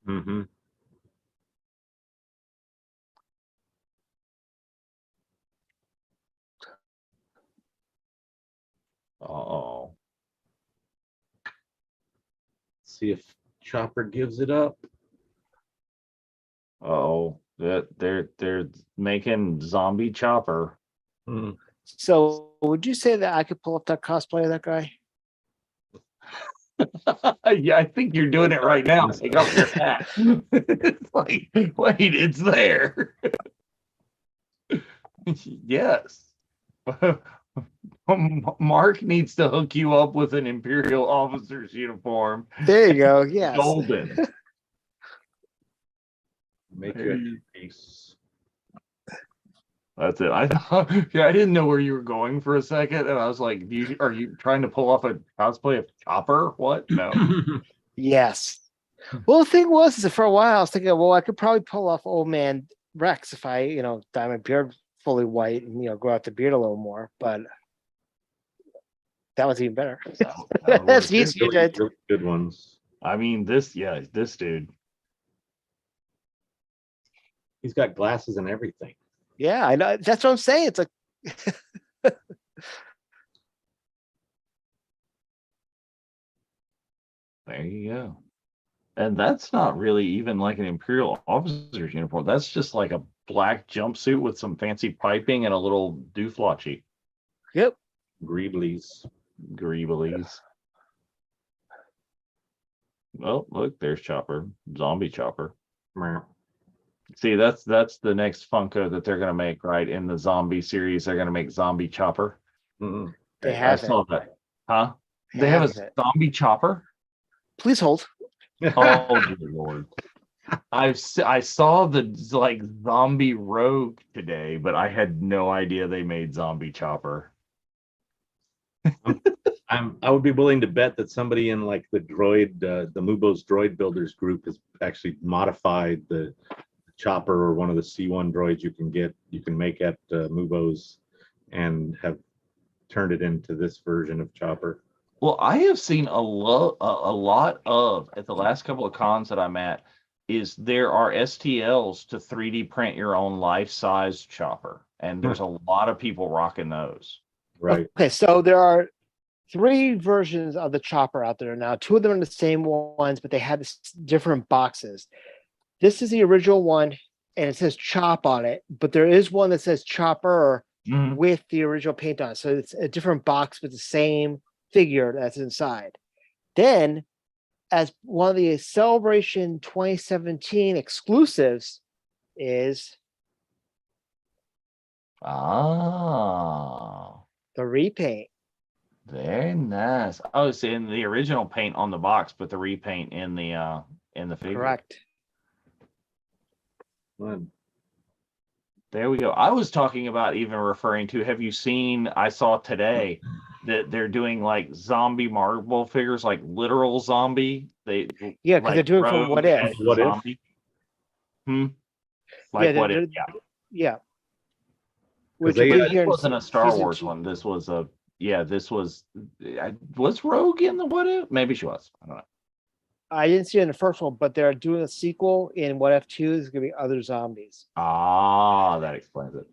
Mm-hmm. Oh, See if Chopper gives it up. oh, that they're making zombie Chopper. Hmm. So would you say that I could pull up that cosplay of that guy? Yeah, I think you're doing it right now. Take off your hat. It's like, wait, it's there. Yes. Mark needs to hook you up with an Imperial officer's uniform. There you go. Yes. Golden. Make you a piece. That's it. I thought, yeah, I didn't know where you were going for a second, and I was like, are you trying to pull off a cosplay of Chopper? What? No. Yes. Well, the thing was, is that for a while I was thinking, well, I could probably pull off Old Man Rex if I, dye my beard fully white and grow out the beard a little more. But that was even better. That's easier. Really good ones. I mean, this dude. He's got glasses and everything. Yeah, I know. That's what I'm saying. It's like There you go. And that's not really even like an Imperial officer's uniform. That's just like a black jumpsuit with some fancy piping and a little dooflotchy. Yep. Greeblies. Well, look, there's Chopper. Zombie Chopper. Meh. See, that's the next Funko that they're gonna make, right? In the zombie series, they're gonna make Zombie Chopper. Mm-hmm. They I have saw it. that. Huh? They have a zombie chopper? Please hold. Oh dear Lord. I saw the like zombie rogue today, but I had no idea they made zombie chopper. I would be willing to bet that somebody in like the Mubo's droid builders group has actually modified the chopper or one of the C1 droids you can make at Mubo's and have turned it into this version of chopper. Well, I have seen a lot of at the last couple of cons that I'm at is there are STLs to 3D print your own life-size chopper, and there's a lot of people rocking those. Right. Okay, so there are 3 versions of the chopper out there now. 2 of them are the same ones, but they have different boxes. This is the original one, and it says chop on it, but there is one that says chopper with the original paint on it. So it's a different box with the same figure that's inside. Then, as one of the Celebration 2017 exclusives is the repaint. Very nice. Oh, it's in the original paint on the box, but the repaint in the figure. Correct. Fun. There we go. I was talking about even referring to, have you seen, I saw today that they're doing like zombie marble figures, like literal zombie. Yeah, because like they're doing from What If. What If? Like Yeah, What If, yeah. Yeah. Which this wasn't a Star Wars one. This was was Rogue in the What If? Maybe she was. I don't know. I didn't see it in the first one, but they're doing a sequel in What If 2. There's gonna be other zombies. That explains it.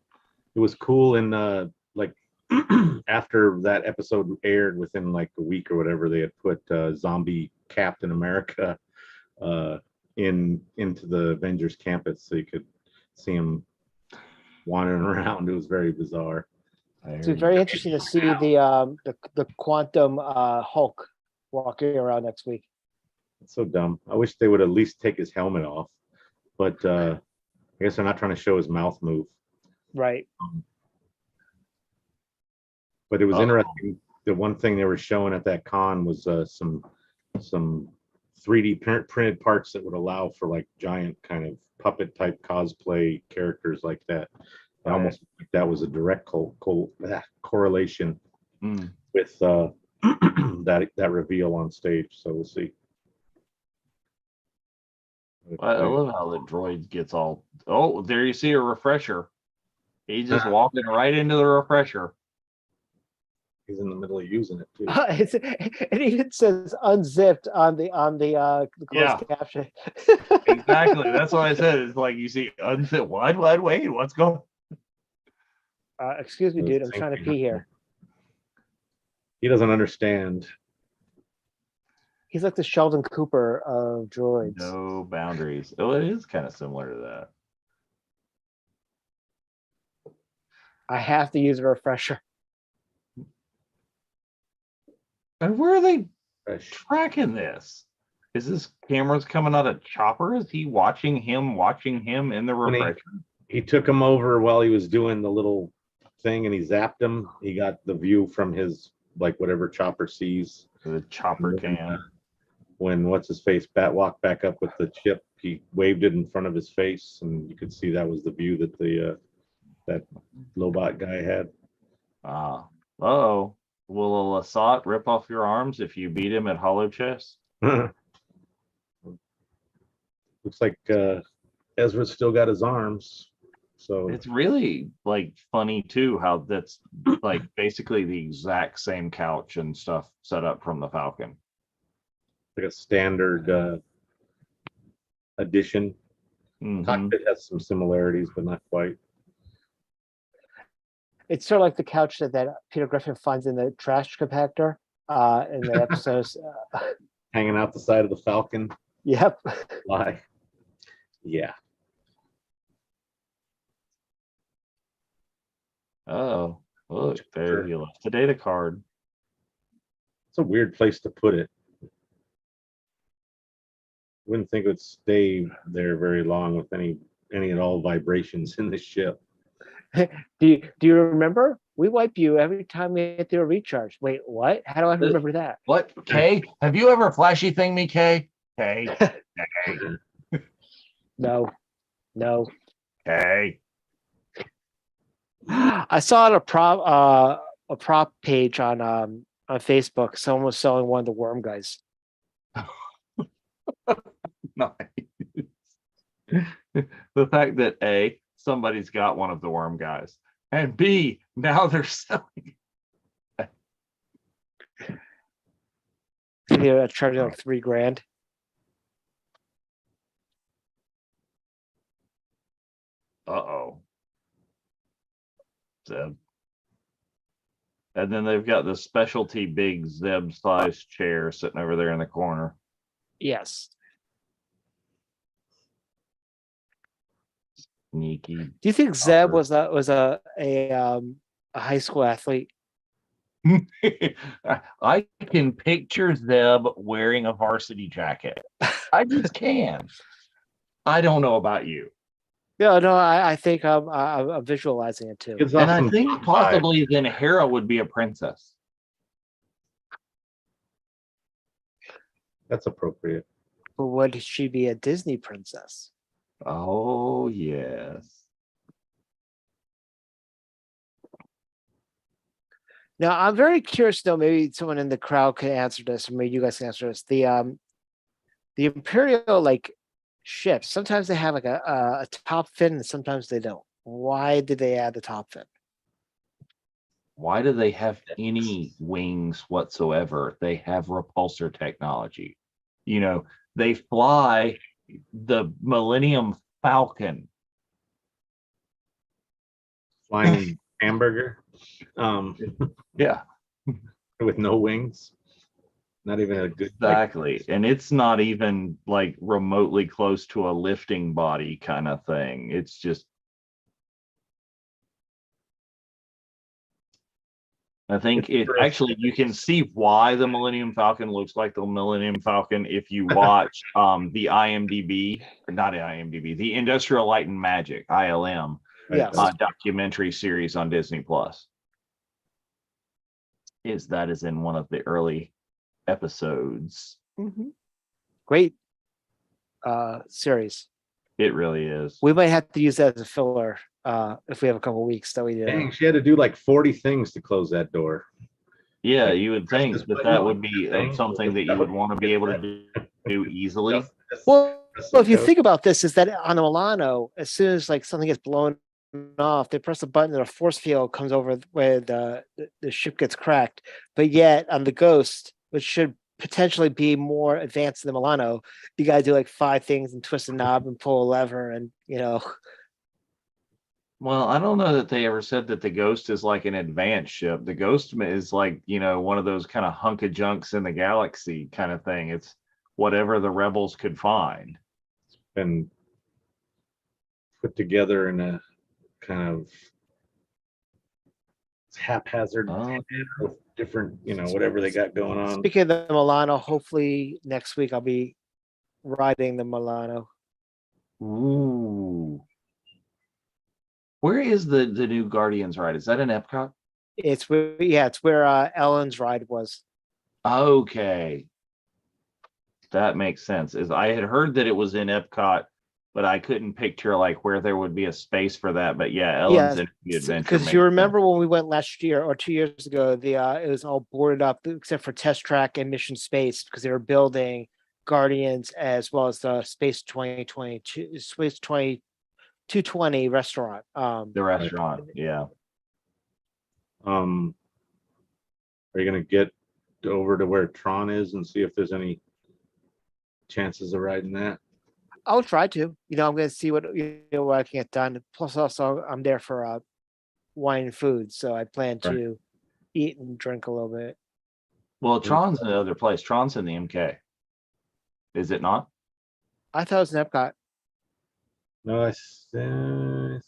It was cool in like after that episode aired, within like a week or whatever, they had put zombie Captain America into the Avengers campus, so you could see him wandering around. It was very bizarre. It's very interesting to see the quantum Hulk walking around next week. It's so dumb. I wish they would at least take his helmet off, but I guess they're not trying to show his mouth move. Right. But it was interesting. The one thing they were showing at that con was some 3D printed parts that would allow for like giant kind of puppet type cosplay characters like that. Right. Almost like that was a direct correlation with that reveal on stage. So we'll see. I love how the droid gets all. Oh, there you see a refresher. He's just walking right into the refresher. He's in the middle of using it too. It even says unzipped on the closed caption. Exactly. That's what I said. It's like you see unzipped. Wide wait. What's going? Excuse me, dude. I'm trying to pee here. He doesn't understand. He's like the Sheldon Cooper of droids. No boundaries. Oh, it is kind of similar to that. I have to use a refresher. And where are they tracking this? Is this cameras coming out of Chopper? Is he watching him in the refresher? He took him over while he was doing the little thing and he zapped him. He got the view from his, like, whatever Chopper sees. The Chopper cam. When what's his face walked back up with the chip, he waved it in front of his face, and you could see that was the view that the that Lobot guy had. Uh-oh. Will a Lasat rip off your arms if you beat him at Hollow Chess? Looks like Ezra's still got his arms. So it's really like funny too how that's like basically the exact same couch and stuff set up from the Falcon. Like a standard edition. Cockpit has some similarities, but not quite. It's sort of like the couch that Peter Griffin finds in the trash compactor in the episodes. Hanging out the side of the Falcon. Yep. Why? Yeah. Oh, look, there you left the data card. It's a weird place to put it. Wouldn't think it would stay there very long with any at all vibrations in the ship. Do you remember? We wipe you every time we get through a recharge. Wait, what? How do I remember that? What? Kay? Have you ever flashy thing me, Kay? Kay. No. Kay. I saw on a prop page on Facebook. Someone was selling one of the worm guys. Nice. The fact that A, somebody's got one of the worm guys, and B, now they're selling. They're charging like $3,000. Uh-oh. Zeb. And then they've got the specialty big Zeb-sized chair sitting over there in the corner. Yes. Sneaky. Do you think Zeb was a high school athlete? I can picture Zeb wearing a varsity jacket. I just can. I don't know about you. Yeah, no, I think I'm visualizing it too. And I think possibly then Hera would be a princess. That's appropriate. But would she be a Disney princess? Oh, yes. Now, I'm very curious, though, maybe someone in the crowd can answer this, or maybe you guys can answer this. The Imperial, like, ships, sometimes they have like a top fin and sometimes they don't. Why did they add the top fin? Why do they have any wings whatsoever? They have repulsor technology. You know, they fly the Millennium Falcon. Flying hamburger. Yeah. With no wings. Not even a good. Exactly. And it's not even like remotely close to a lifting body kind of thing. It's just. I think it actually, you can see why the Millennium Falcon looks like the Millennium Falcon if you watch the IMDb, or not IMDb, the Industrial Light and Magic, ILM, Yes. Documentary series on Disney Plus. That is in one of the early episodes. Mm-hmm. great series. It really is. We might have to use that as a filler if we have a couple weeks that we do. Dang, she had to do like 40 things to close that door. Yeah, you would Press think, this but button that on would be this thing. something that you would want to be able to do easily. Well, if you Code. think about this, is that on the Milano, as soon as like something gets blown off, they press a button and a force field comes over where the ship gets cracked. But yet on the Ghost, which should potentially be more advanced than the Milano, you gotta do like 5 things and twist a knob and pull a lever, and Well, I don't know that they ever said that the Ghost is like an advanced ship. The Ghost is like, one of those kind of hunk of junks in the galaxy kind of thing. It's whatever the rebels could find. Been put together in a kind of haphazard, different, whatever they got going on. Speaking of the Milano, hopefully next week I'll be riding the Milano. Ooh. Where is the new Guardians ride? Is that in Epcot? It's where Ellen's ride was. Okay. That makes sense. I had heard that it was in Epcot, but I couldn't picture like where there would be a space for that. But yeah, Ellen's in the adventure. Because you remember when we went last year or 2 years ago, it was all boarded up except for Test Track and Mission Space because they were building Guardians as well as the Space 220 restaurant. The restaurant, yeah. Are you gonna get over to where Tron is and see if there's any chances of riding that? I'll try to. I'm going to see what what I can get done. Plus, also I'm there for wine and food, so I plan to eat and drink a little bit. Well, Tron's in another place. Tron's in the MK. Is it not? I thought it was in Epcot. No, I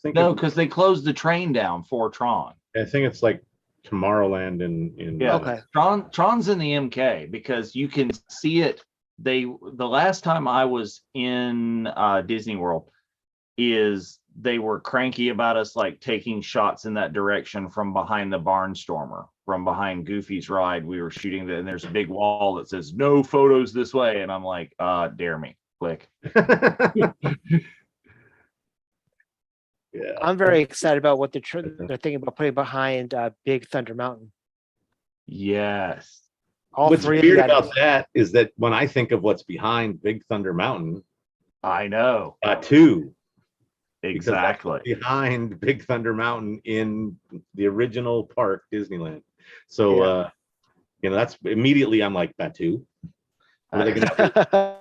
think No, because they closed the train down for Tron. I think it's like Tomorrowland in Yeah. Okay. Tron's in the MK because you can see it. The last time I was in Disney World they were cranky about us like taking shots in that direction from behind the Barnstormer, from behind Goofy's ride. We were shooting and there's a big wall that says no photos this way, and I'm like, dare me, click. Yeah, I'm very excited about what they're thinking about putting behind Big Thunder Mountain. Yes. What's weird about that is that when I think of what's behind Big Thunder Mountain, I know. Two. Exactly. Behind Big Thunder Mountain in the original park, Disneyland. So, that's immediately I'm like, Batu. What are they gonna do?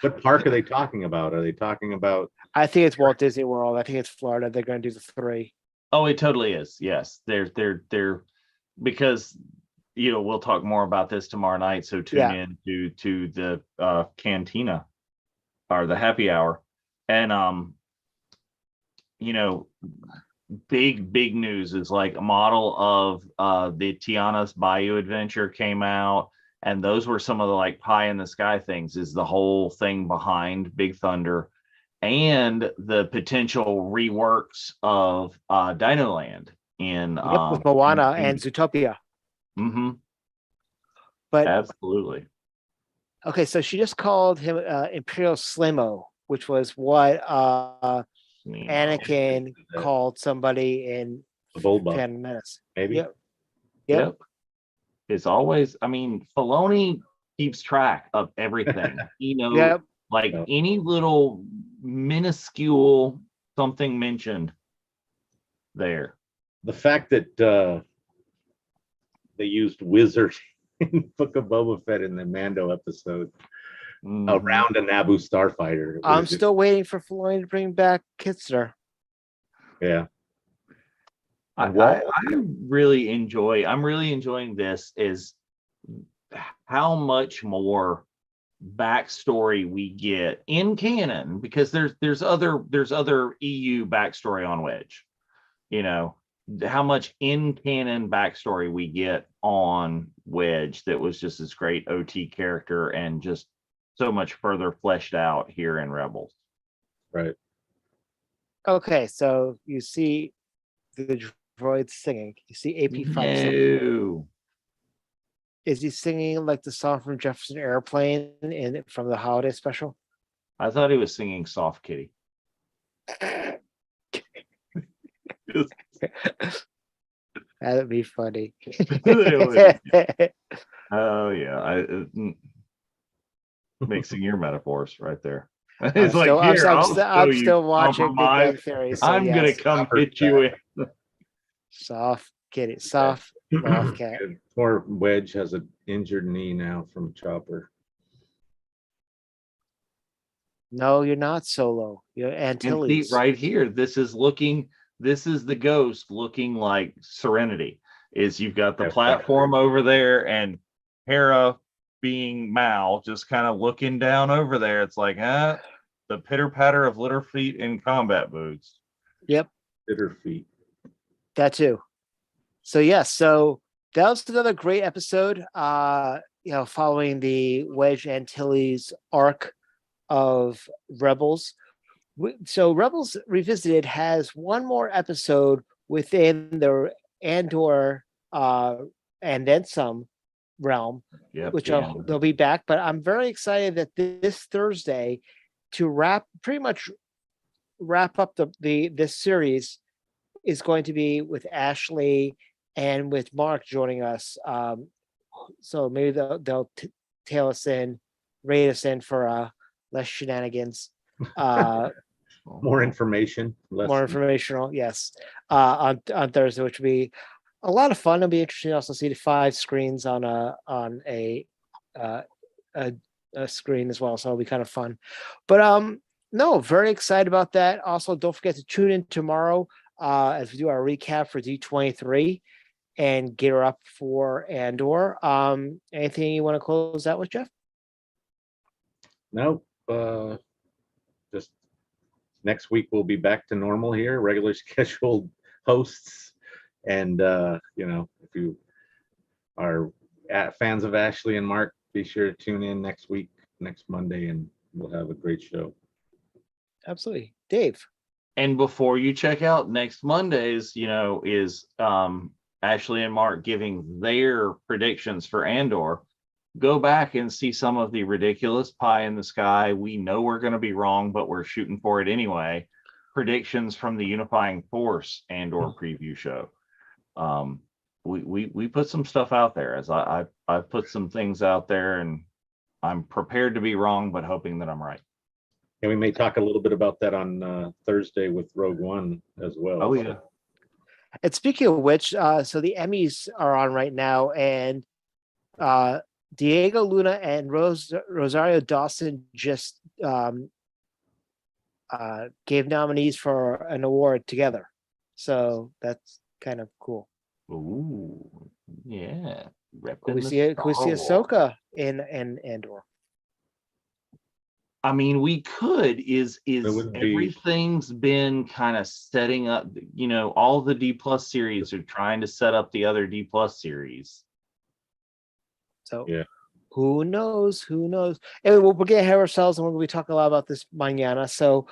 What park are they talking about? Are they talking about? I think it's Walt Disney World. I think it's Florida. They're going to do the 3. Oh, it totally is. Yes, they're because we'll talk more about this tomorrow night. So tune in to the Cantina or the happy hour, and big news is like a model of the Tiana's Bayou Adventure came out. And those were some of the like pie in the sky things, is the whole thing behind Big Thunder and the potential reworks of Dino Land in with Moana and Zootopia. Mm-hmm. But absolutely. Okay, so she just called him Imperial Slimo, which was what Anakin called somebody in Phantom Menace. Maybe. Yep. It's always, Filoni keeps track of everything. Any little minuscule something mentioned there. The fact that they used Wizard in Book of Boba Fett in the Mando episode around a Naboo starfighter. I'm still waiting for Filoni to bring back Kitster. Yeah. I'm really enjoying this is how much more backstory we get in canon, because there's other EU backstory on Wedge. How much in canon backstory we get on Wedge that was just this great OT character and just so much further fleshed out here in Rebels. Right. Okay, so you see the droid singing. You see AP5 singing. No. Is he singing like the song from Jefferson Airplane from the holiday special? I thought he was singing Soft Kitty. That'd be funny. Oh yeah, mixing your metaphors right there. I'm It's like still, here, I'm I'll still, show I'm you still watching Big Bang compromise. Theory. So I'm gonna yes, come hit you with. soft kitty, soft loft cat. Poor Wedge has an injured knee now from Chopper. No, you're not Solo. You're And see Antilles. right here, this is the ghost looking like Serenity. Is you've got the Yeah, platform over there and Hera being Mal just kind of looking down over there. It's like, the pitter patter of litter feet in combat boots. Yep, Bitter feet. that too. So yes, so that was another great episode. Following the Wedge Antilles arc of Rebels. So Rebels Revisited has one more episode within the Andor and then some realm, Yep, which they'll be back. But I'm very excited that this Thursday to pretty much wrap up this series is going to be with Ashley and with Mark joining us. So maybe they'll tail us in, raid us in for less shenanigans. More information. More informational, yes. On Thursday, which will be a lot of fun. It'll be interesting to also see the 5 screens on a screen as well. So it'll be kind of fun. But no, very excited about that. Also, don't forget to tune in tomorrow as we do our recap for D23 and gear up for Andor. Anything you want to close out with, Jeff? Nope. Just next week we'll be back to normal here, regular scheduled hosts. And if you are fans of Ashley and Mark, be sure to tune in next week, next Monday, and we'll have a great show. Absolutely. Dave. And before you check out, next Monday's, is Ashley and Mark giving their predictions for Andor. Go back and see some of the ridiculous pie in the sky. We know we're going to be wrong, but we're shooting for it anyway. Predictions from the Unifying Force Andor preview show. We put some stuff out there, as I've put some things out there, and I'm prepared to be wrong, but hoping that I'm right. And we may talk a little bit about that on Thursday with Rogue One as well. Oh yeah. And speaking of which, so the Emmys are on right now, and Diego Luna and Rosario Dawson just gave nominees for an award together. So that's kind of cool. Ooh, yeah. Could we see Ahsoka in Andor? I mean, we could. Is everything's been kind of setting up? All the D+ series are trying to set up the other D+ series. So yeah. Who knows? And we're getting ahead of ourselves, and we're going to be talking a lot about this mañana. So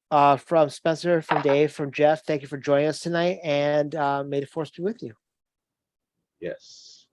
from Spencer, from Dave, from Jeff, thank you for joining us tonight, and may the Force be with you. Yes.